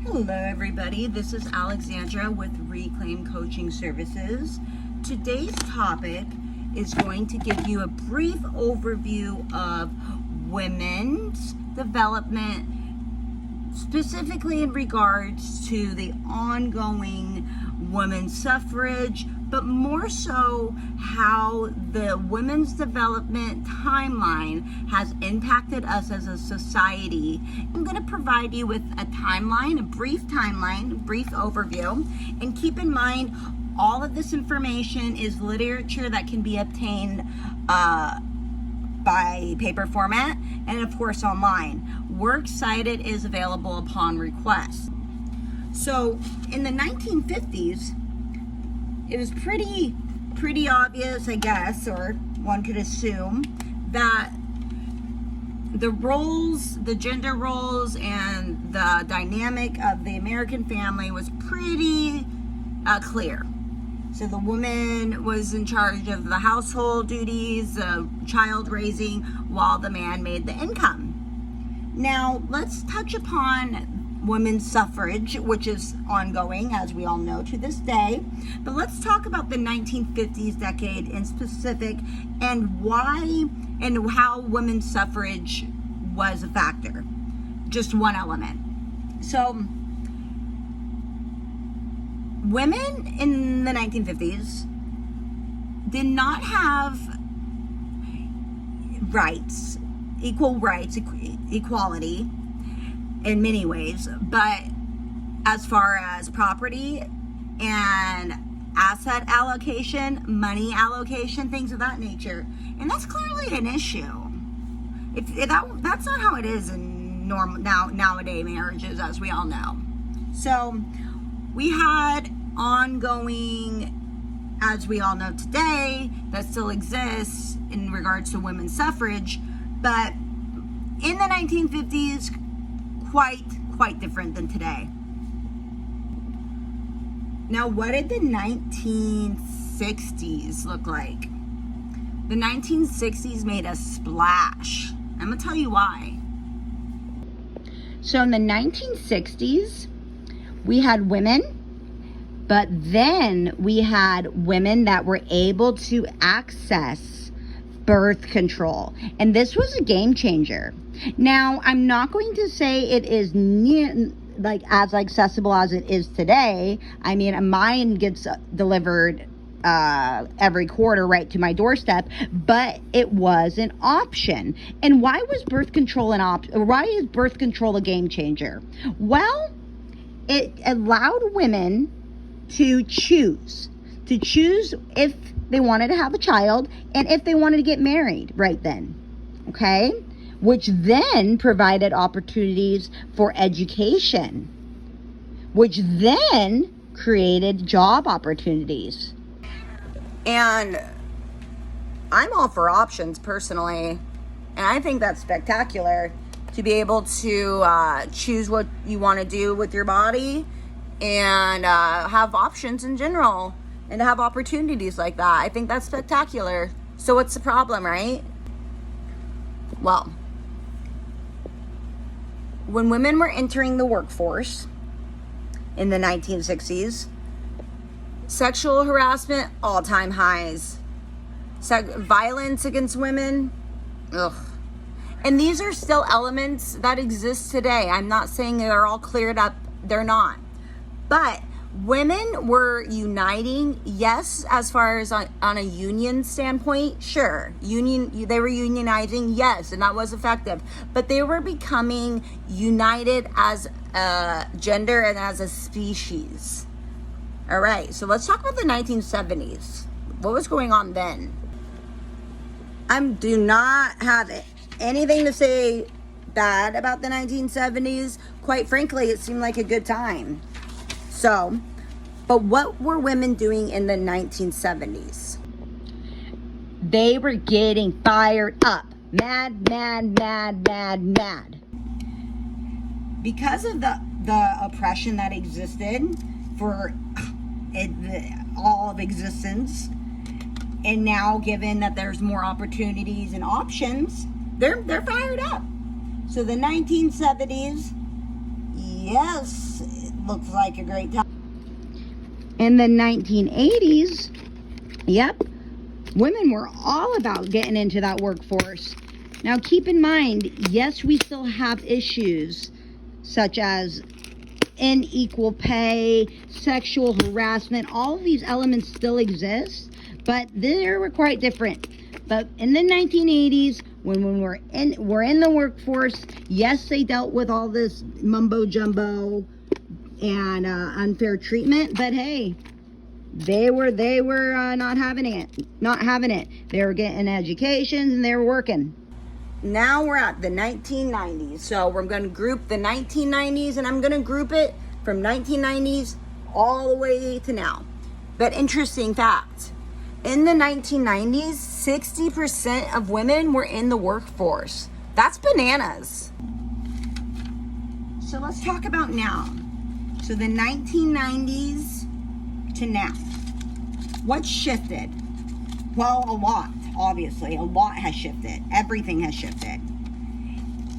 Hello everybody, this is Alexandra with Reclaim Coaching Services. Today's topic is going to give you a brief overview of women's development, specifically in regards to the ongoing women's suffrage, but more so how the women's development timeline has impacted us as a society. I'm going to provide you with a timeline, a brief overview, and keep in mind all of this information is literature that can be obtained by paper format and of course online. Works cited is available upon request. So in the 1950s, it was pretty obvious, I guess, or one could assume, that the gender roles and the dynamic of the American family was pretty clear. So the woman was in charge of the household duties, child raising, while the man made the income. Now, let's touch upon women's suffrage, which is ongoing, as we all know, to this day. But let's talk about the 1950s decade in specific and why and how women's suffrage was a factor. Just one element. So, women in the 1950s did not have rights, equality in many ways, but as far as property and asset allocation, money allocation, things of that nature, and that's clearly an issue. That's not how it is in nowadays marriages, as we all know. So we had ongoing, as we all know today, that still exists in regards to women's suffrage, but in the 1950s, quite different than today. Now, what did the 1960s look like? The 1960s made a splash. I'm gonna tell you why. So in the 1960s, we had women, but then we had women that were able to access birth control. And this was a game changer. Now, I'm not going to say it is as accessible as it is today. I mean, mine gets delivered every quarter right to my doorstep, but it was an option. And why was birth control why is birth control a game changer? Well, it allowed women to choose if they wanted to have a child and if they wanted to get married right then, okay? Which then provided opportunities for education, which then created job opportunities. And I'm all for options personally, and I think that's spectacular to be able to choose what you want to do with your body and have options in general and to have opportunities like that. I think that's spectacular. So what's the problem, right? Well, when women were entering the workforce in the 1960s, sexual harassment, all-time highs. Violence against women, ugh. And these are still elements that exist today. I'm not saying they're all cleared up. They're not. But women were uniting, yes, as far as on a union standpoint, sure. They were unionizing, yes, and that was effective. But they were becoming united as a gender and as a species. All right, so let's talk about the 1970s. What was going on then? I do not have anything to say bad about the 1970s. Quite frankly, it seemed like a good time. So, but what were women doing in the 1970s? They were getting fired up. Mad. Because of the oppression that existed for all of existence, and now given that there's more opportunities and options, they're fired up. So the 1970s, yes, looks like a great time. In the 1980s, yep, women were all about getting into that workforce. Now keep in mind, yes, we still have issues such as unequal pay, sexual harassment. All of these elements still exist, but they were quite different. But in the 1980s, when we're in the workforce, yes, they dealt with all this mumbo jumbo and unfair treatment, but hey, they were not having it. They were getting educations and they were working. Now we're at the 1990s, so we're going to group the 1990s, and I'm going to group it from 1990s all the way to now. But interesting fact, in the 1990s, 60% of women were in the workforce. That's bananas. So let's talk about now. So the 1990s to now. What shifted? Well, a lot, obviously. A lot has shifted. Everything has shifted.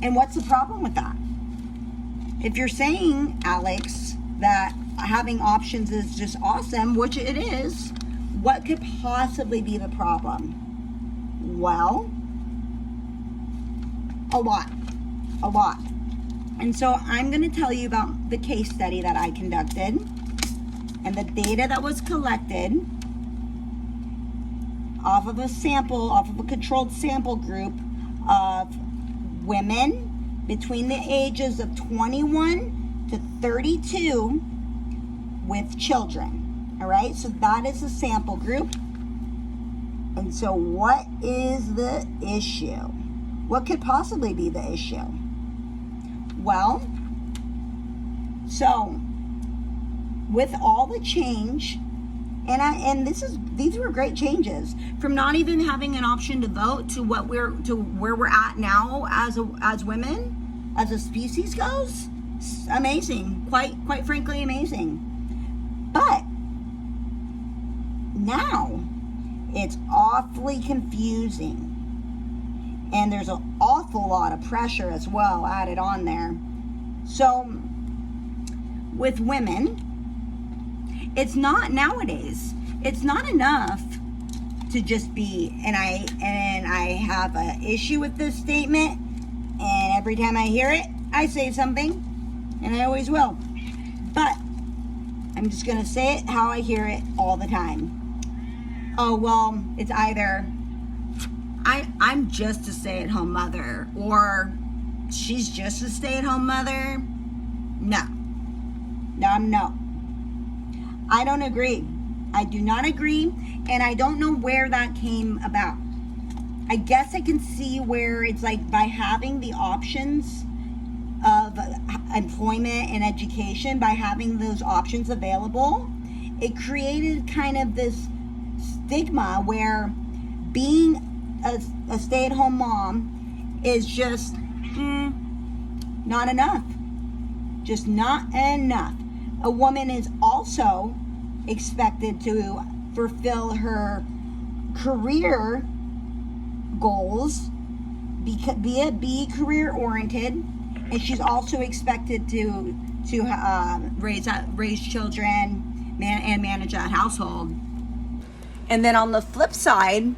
And what's the problem with that? If you're saying, Alex, that having options is just awesome, which it is, what could possibly be the problem? Well, a lot. And so I'm going to tell you about the case study that I conducted and the data that was collected off of a controlled sample group of women between the ages of 21 to 32 with children. All right, so that is a sample group. And so what is the issue? What could possibly be the issue? Well, so with all the change, and these were great changes, from not even having an option to vote to where we're at now as women, as a species goes. Amazing, quite frankly amazing. But now it's awfully confusing. And there's an awful lot of pressure as well added on there. So with women, it's not nowadays. It's not enough to just be, and I have an issue with this statement, and every time I hear it, I say something, and I always will. But I'm just gonna say it how I hear it all the time. Oh, well, it's either I'm just a stay-at-home mother, or she's just a stay-at-home mother. No. I don't agree. I do not agree, and I don't know where that came about. I guess I can see where it's like by having the options of employment and education, by having those options available, it created kind of this stigma where being a stay-at-home mom is just not enough. Just not enough. A woman is also expected to fulfill her career goals, be career oriented, and she's also expected to raise children and manage that household. And then on the flip side,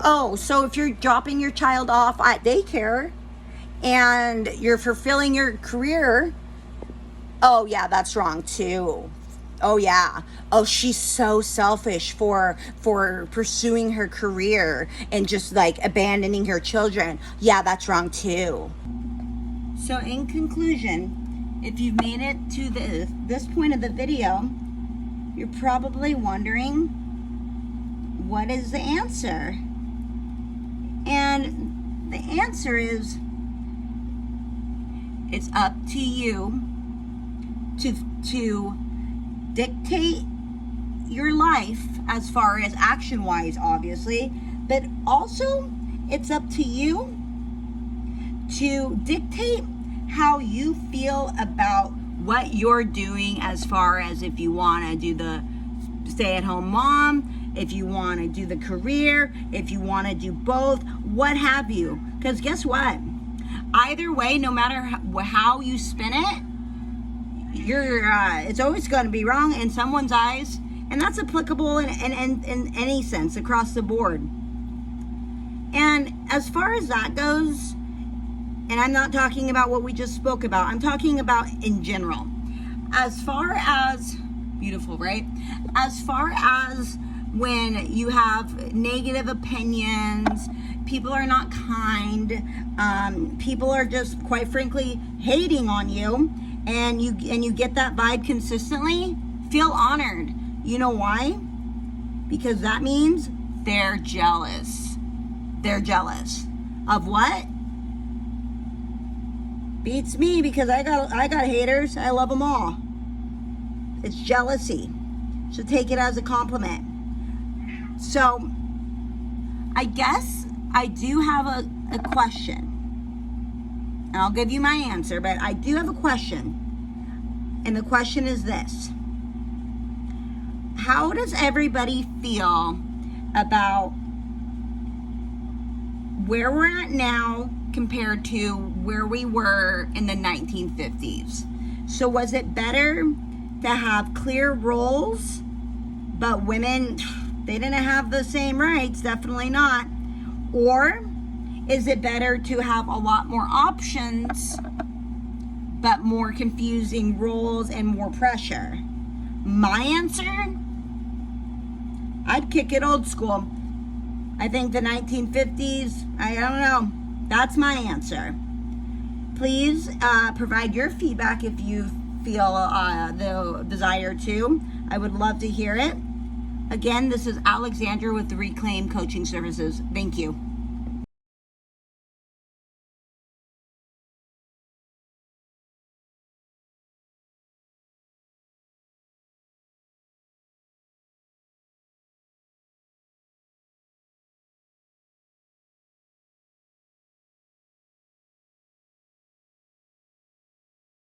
so if you're dropping your child off at daycare and you're fulfilling your career, oh yeah, that's wrong too. Oh yeah. Oh, she's so selfish for pursuing her career and just like abandoning her children. Yeah, that's wrong too. So in conclusion, if you've made it to this point of the video, you're probably wondering, what is the answer? And the answer is, it's up to you to dictate your life as far as action-wise, obviously, but also it's up to you to dictate how you feel about what you're doing, as far as if you want to do the stay-at-home mom, if you want to do the career, if you want to do both, what have you. Because guess what? Either way, no matter how you spin it, it's always going to be wrong in someone's eyes, and that's applicable in any sense across the board. And as far as that goes, and I'm not talking about what we just spoke about, I'm talking about in general. As far as, beautiful, right? As far as when you have negative opinions, people are not kind, people are just, quite frankly, hating on you, and you get that vibe consistently, feel honored. You know why? Because that means they're jealous. They're jealous of what? Beats me, because I got haters. I love them all. It's jealousy. So take it as a compliment. So I guess I do have a question. And I'll give you my answer, but I do have a question. And the question is this: how does everybody feel about where we're at now compared to where we were in the 1950s? So was it better to have clear roles, but women, they didn't have the same rights? Definitely not. Or is it better to have a lot more options, but more confusing roles and more pressure? My answer, I'd kick it old school. I think the 1950s, I don't know. That's my answer. Please provide your feedback if you feel the desire to. I would love to hear it. Again, this is Alexandra with the Reclaim Coaching Services. Thank you.